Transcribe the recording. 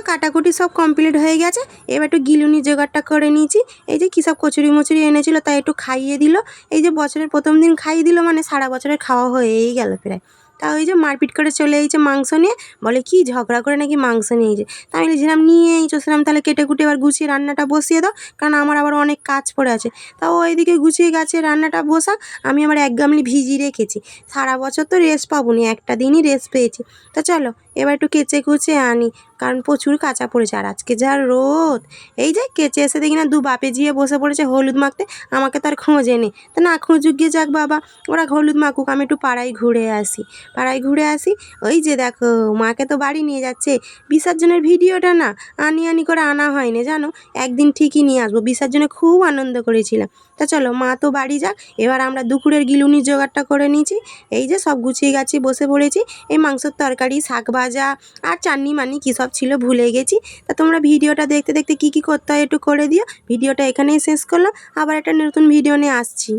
কাটাকুটি সব কমপ্লিট হয়ে গেছে। এবার একটু গিলুনি জোগাড়টা করে নিয়েছি। এই যে কী সব কচুরি মচুরি এনেছিল তাই একটু খাইয়ে দিল। এই যে বছরের প্রথম দিন খাইয়ে দিল মানে সারা বছরের খাওয়া হয়েই গেল প্রায়। তা ওই যে মারপিট করে চলে এসেছে মাংস নিয়ে, বলে কি ঝগড়া করে নাকি মাংস নিয়েছে। তা আমি যেরকম নিয়ে এসেছো সেরকম তাহলে কেটে কুটে এবার গুছিয়ে রান্নাটা বসিয়ে দাও, কারণ আমার আবার অনেক কাজ পড়ে আছে। তা ও এদিকে গুছিয়ে গেছে রান্নাটা বসাক, আমি আবার এক গামলি ভিজিয়ে রেখেছি। সারা বছর তো রেস্ট পাবো নি, একটা দিনই রেস্ট পেয়েছি। তা চলো এবার একটু কেচে কুচে আনি, কারণ প্রচুর কাঁচা পড়েছে। আর আজকে যা রোদ, এই যে কেচে এসে দেখি না দু বাপে জিয়ে বসে পড়েছে হলুদ মাখতে। আমাকে তো আর খোঁজে নে, তা না খুঁজুক গিয়ে যাক বাবা, ওরা হলুদ মাখুক, আমি একটু পাড়ায় ঘুরে আসি। ওই যে দেখো মাকে তো বাড়ি নিয়ে যাচ্ছে। বিসর্জনের ভিডিওটা না আনি করে আনা হয়নি জানো, একদিন ঠিকই নিয়ে আসবো। বিসর্জনে খুব আনন্দ করেছিলাম। তা চলো মা তো বাড়ি যাক, এবার আমরা দুপুরের গিলুনির জোগাড়টা করে নিয়েছি। এই যে সব গুছিয়ে গাছি বসে পড়েছি। এই মাংসের তরকারি, শাক ভাজা আর চাটনি মানি কী সব ছিল ভুলে গেছি। তা তোমরা ভিডিওটা দেখতে দেখতে কী কী করতে হয় একটু করে দিও। ভিডিওটা এখানেই শেষ করলাম, আবার একটা নতুন ভিডিও নিয়ে আসছি।